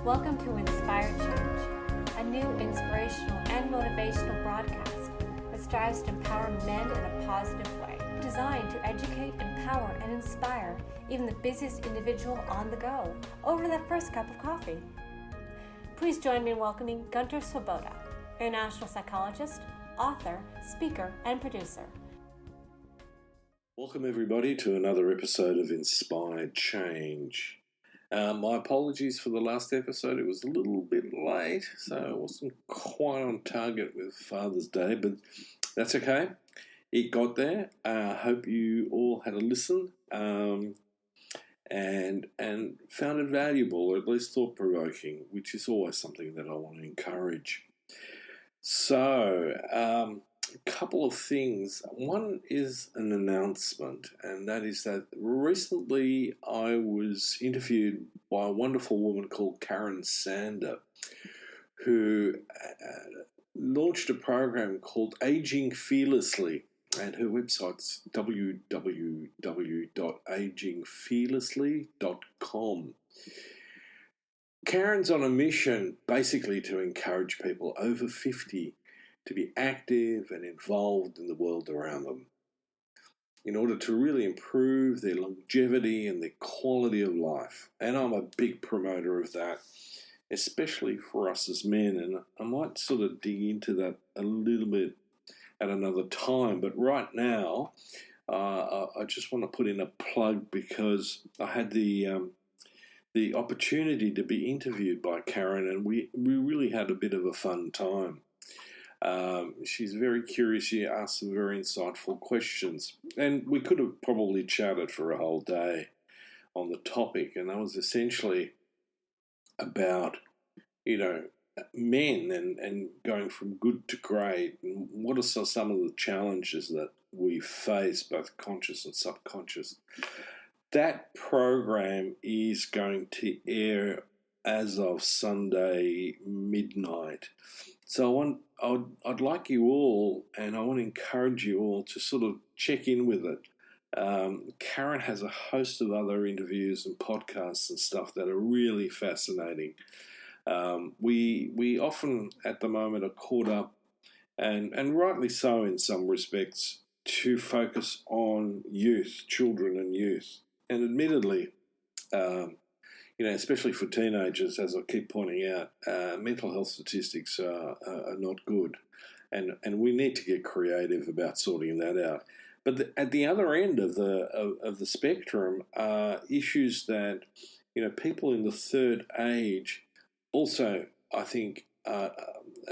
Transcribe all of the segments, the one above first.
Welcome to Inspired Change, a new inspirational and motivational broadcast that strives to empower men in a positive way, designed to educate, empower, and inspire even the busiest individual on the go over that first cup of coffee. Please join me in welcoming Gunter, international psychologist, author, speaker, and producer. Welcome everybody to another episode of Inspired Change. My apologies for the last episode. It was a little bit late, so I wasn't quite on target with Father's Day, but that's okay. It got there. Hope you all had a listen and found it valuable, or at least thought-provoking, which is always something that I want to encourage. So, a couple of things. One is an announcement, and that is that recently I was interviewed by a wonderful woman called Karen Sander, who launched a program called Aging Fearlessly, and her website's www.agingfearlessly.com. Karen's on a mission basically to encourage people over 50 to be active and involved in the world around them in order to really improve their longevity and their quality of life. And I'm a big promoter of that, especially for us as men. And I might sort of dig into that a little bit at another time. But right now, I just want to put in a plug because I had the opportunity to be interviewed by Karen, and we really had a bit of a fun time. She's very curious. She asked some very insightful questions, and we could have probably chatted for a whole day on the topic, and that was essentially about, men and going from good to great, and what are some of the challenges that we face, both conscious and subconscious. That program is going to air as of Sunday midnight. So I'd like you all, and I want to encourage you all to sort of check in with it. Karen has a host of other interviews and podcasts and stuff that are really fascinating. We often at the moment are caught up, and rightly so in some respects, to focus on youth, children and youth. And admittedly, especially for teenagers, as I keep pointing out, mental health statistics are not good, and we need to get creative about sorting that out. But at the other end of the spectrum are issues that people in the third age also, I think,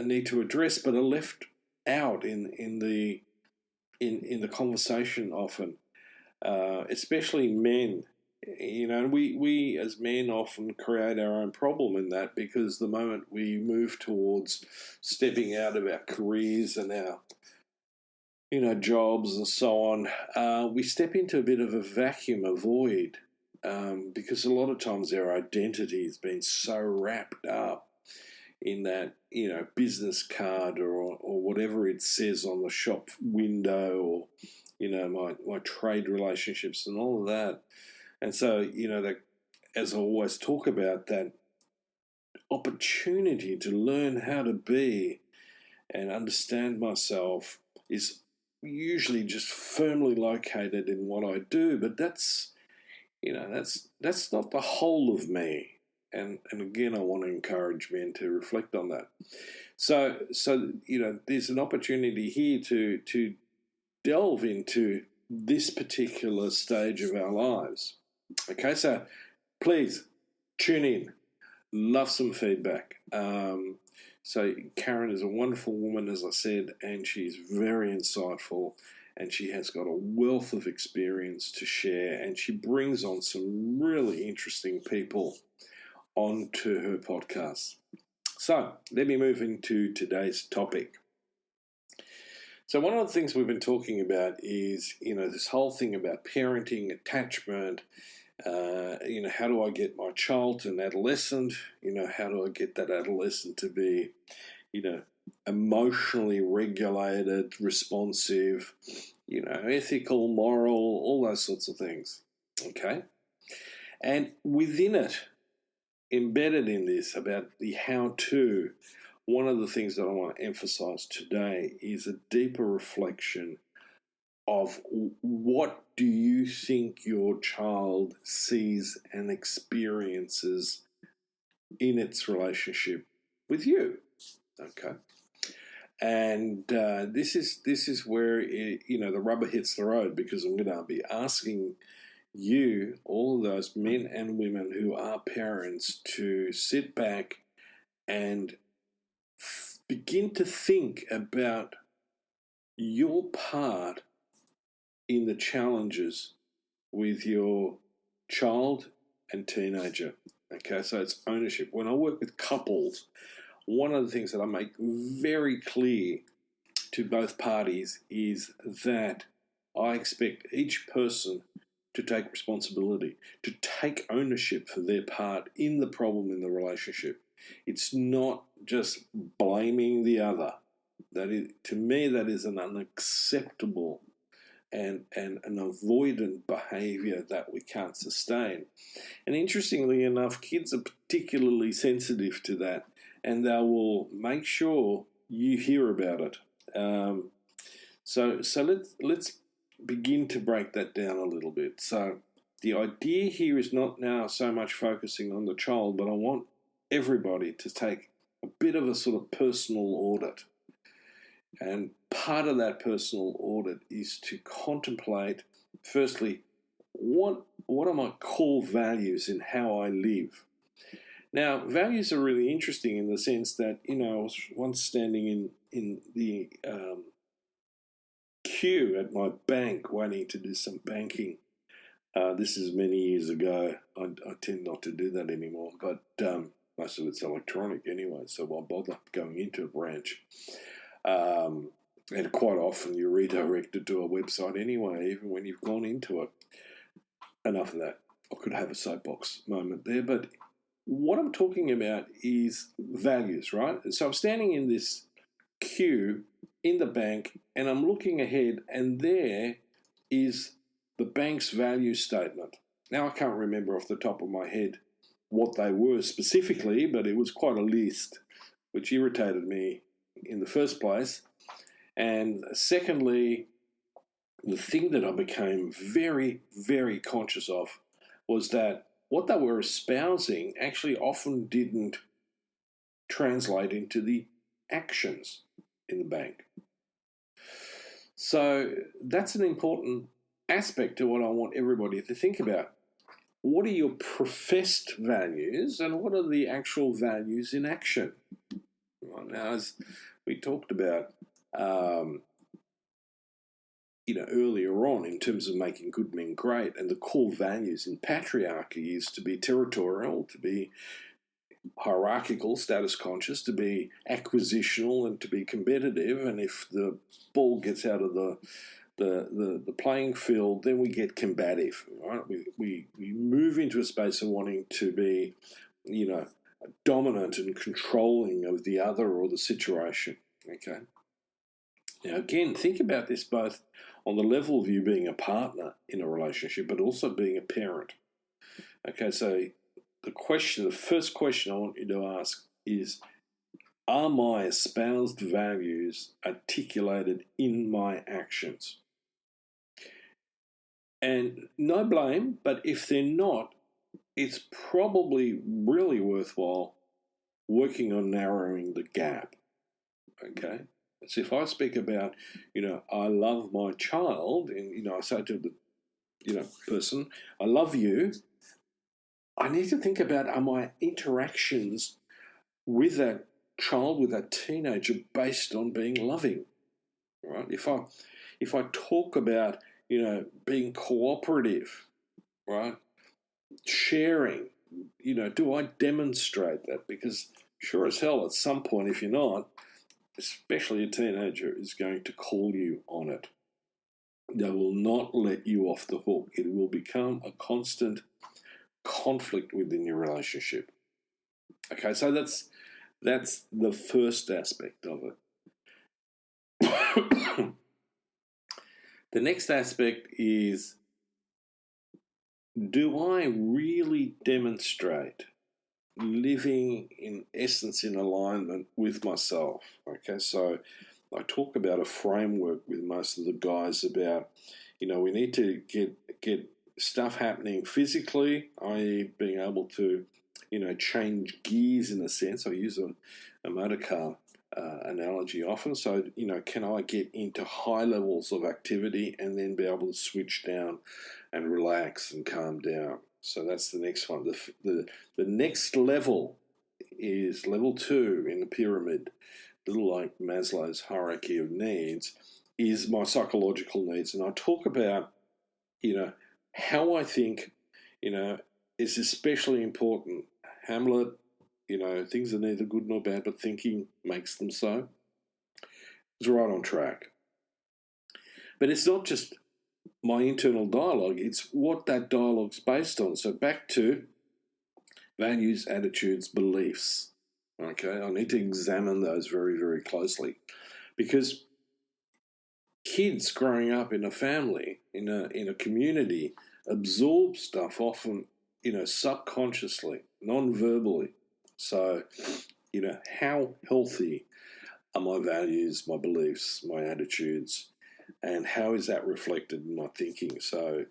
need to address, but are left out in the conversation often, especially men. We as men often create our own problem in that, because the moment we move towards stepping out of our careers and our, jobs and so on, we step into a bit of a vacuum, a void, because a lot of times our identity has been so wrapped up in that, business card or whatever it says on the shop window, or, my trade relationships and all of that. And so, that, as I always talk about, that opportunity to learn how to be and understand myself is usually just firmly located in what I do. But that's not the whole of me. And again, I want to encourage men to reflect on that. So there's an opportunity here to delve into this particular stage of our lives. Okay, so please tune in. Love some feedback. So Karen is a wonderful woman, as I said, and she's very insightful, and she has got a wealth of experience to share, and she brings on some really interesting people onto her podcast. So let me move into today's topic. So one of the things we've been talking about is, this whole thing about parenting, attachment, how do I get my child to an adolescent? How do I get that adolescent to be, emotionally regulated, responsive, ethical, moral, all those sorts of things. Okay. And within it, embedded in this about the how-to, one of the things that I want to emphasize today is a deeper reflection of what do you think your child sees and experiences in its relationship with you. Okay. And this is where the rubber hits the road, because I'm going to be asking you, all of those men and women who are parents, to sit back and begin to think about your part in the challenges with your child and teenager. Okay, so it's ownership. When I work with couples, one of the things that I make very clear to both parties is that I expect each person to take responsibility, to take ownership for their part in the problem in the relationship. It's not just blaming the other. That is, to me, that is an unacceptable and an avoidant behaviour that we can't sustain. And interestingly enough, kids are particularly sensitive to that, and they will make sure you hear about it. So let's begin to break that down a little bit. So the idea here is not now so much focusing on the child, but I want everybody to take a bit of a sort of personal audit. And part of that personal audit is to contemplate, firstly, what are my core values in how I live? Now, values are really interesting in the sense that, I was once standing in the queue at my bank waiting to do some banking. This is many years ago. I tend not to do that anymore, but most of it's electronic anyway, so why bother going into a branch? And quite often you're redirected to a website anyway, even when you've gone into it. Enough of that. I could have a soapbox moment there, but what I'm talking about is values, right? And so I'm standing in this queue in the bank and I'm looking ahead, and there is the bank's value statement. Now, I can't remember off the top of my head what they were specifically, but it was quite a list, which irritated me in the first place. And secondly, the thing that I became very, very conscious of was that what they were espousing actually often didn't translate into the actions in the bank. So that's an important aspect to what I want everybody to think about. What are your professed values and what are the actual values in action? Now, as we talked about, earlier on in terms of making good men great, and the core values in patriarchy is to be territorial, to be hierarchical, status conscious, to be acquisitional, and to be competitive. And if the ball gets out of the playing field, then we get combative. Right? We move into a space of wanting to be, dominant and controlling of the other or the situation. Okay. Now, again, think about this both on the level of you being a partner in a relationship, but also being a parent. Okay, so the first question I want you to ask is, are my espoused values articulated in my actions? And no blame, but if they're not, it's probably really worthwhile working on narrowing the gap. Okay? So if I speak about, I love my child, and, I say to the, person, I love you, I need to think about, are my interactions with that child, with that teenager, based on being loving, right? If I talk about, being cooperative, right, sharing, do I demonstrate that? Because sure as hell, at some point, if you're not, especially a teenager, is going to call you on it. They will not let you off the hook. It will become a constant conflict within your relationship. Okay, so that's the first aspect of it. The next aspect is, do I really demonstrate living in essence in alignment with myself. Okay, so I talk about a framework with most of the guys about, we need to get stuff happening physically, i.e., being able to, change gears in a sense. I use a motor car analogy often. So, can I get into high levels of activity and then be able to switch down and relax and calm down? So that's the next one. The next level is level 2 in the pyramid, a little like Maslow's hierarchy of needs, is my psychological needs. And I talk about, how I think, is especially important. Hamlet, things are neither good nor bad, but thinking makes them so. It's right on track. But it's not just my internal dialogue, it's what that dialogue's based on. So back to values, attitudes, beliefs. Okay, I need to examine those very, very closely, because kids growing up in a family, in a community, absorb stuff often, subconsciously, non-verbally. So, how healthy are my values, my beliefs, my attitudes, and how is that reflected in my thinking? So,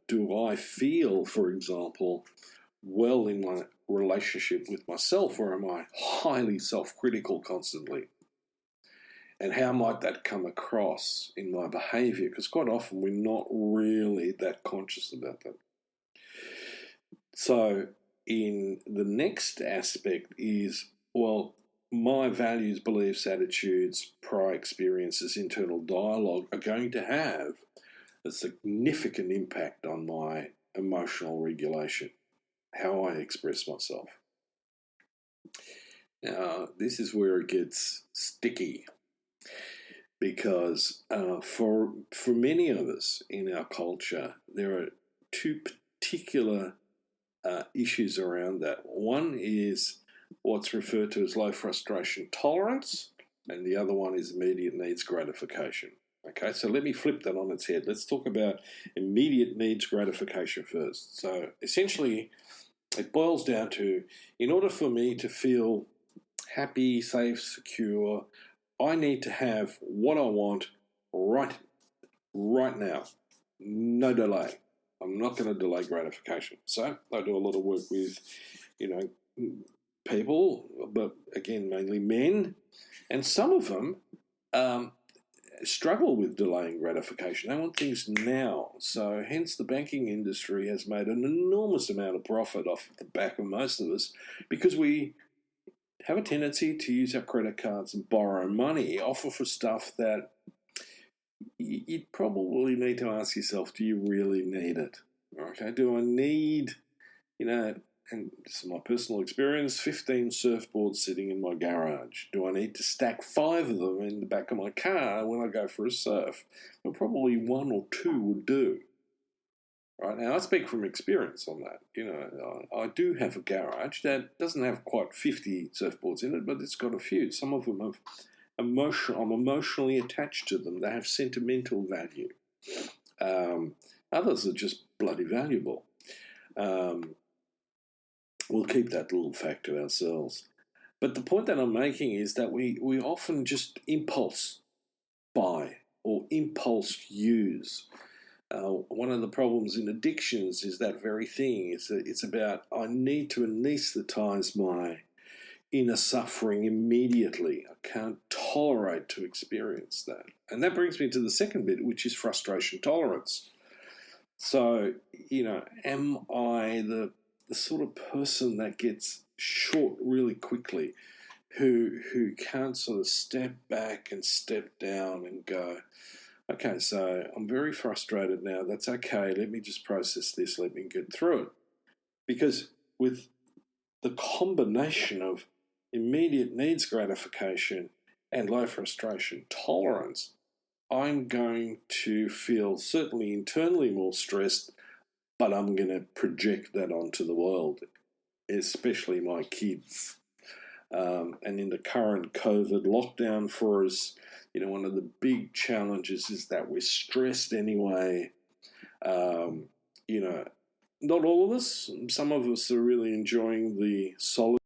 do I feel, for example, well in my relationship with myself, or am I highly self-critical constantly? And how might that come across in my behaviour? Because quite often we're not really that conscious about that. So, in the next aspect is, well, my values, beliefs, attitudes, prior experiences, internal dialogue are going to have a significant impact on my emotional regulation, how I express myself. Now, this is where it gets sticky, because for many of us in our culture, there are two particular issues around that. One is what's referred to as low frustration tolerance, and the other one is immediate needs gratification. Okay, so let me flip that on its head. Let's talk about immediate needs gratification first. So essentially, it boils down to, in order for me to feel happy, safe, secure, I need to have what I want right now. No delay. I'm not going to delay gratification. So I do a lot of work with, people, but again, mainly men, and some of them struggle with delaying gratification. They want things now. So hence the banking industry has made an enormous amount of profit off the back of most of us, because we have a tendency to use our credit cards and borrow money, often for stuff that you probably need to ask yourself, do you really need it? Okay, do I need, and this is my personal experience, 15 surfboards sitting in my garage. Do I need to stack 5 of them in the back of my car when I go for a surf? Well, probably 1 or 2 would do. Right, now, I speak from experience on that. I do have a garage that doesn't have quite 50 surfboards in it, but it's got a few. Some of them have I'm emotionally attached to them. They have sentimental value. Others are just bloody valuable. We'll keep that little fact to ourselves. But the point that I'm making is that we often just impulse buy or impulse use. One of the problems in addictions is that very thing. It's about, I need to anesthetize my inner suffering immediately. I can't tolerate to experience that. And that brings me to the second bit, which is frustration tolerance. So, am I the sort of person that gets short really quickly, who can't sort of step back and step down and go, okay, so I'm very frustrated now. That's okay. Let me just process this. Let me get through it. Because with the combination of immediate needs gratification and low frustration tolerance, I'm going to feel certainly internally more stressed, but I'm going to project that onto the world, especially my kids. And in the current COVID lockdown for us, one of the big challenges is that we're stressed anyway. not all of us. Some of us are really enjoying the solitude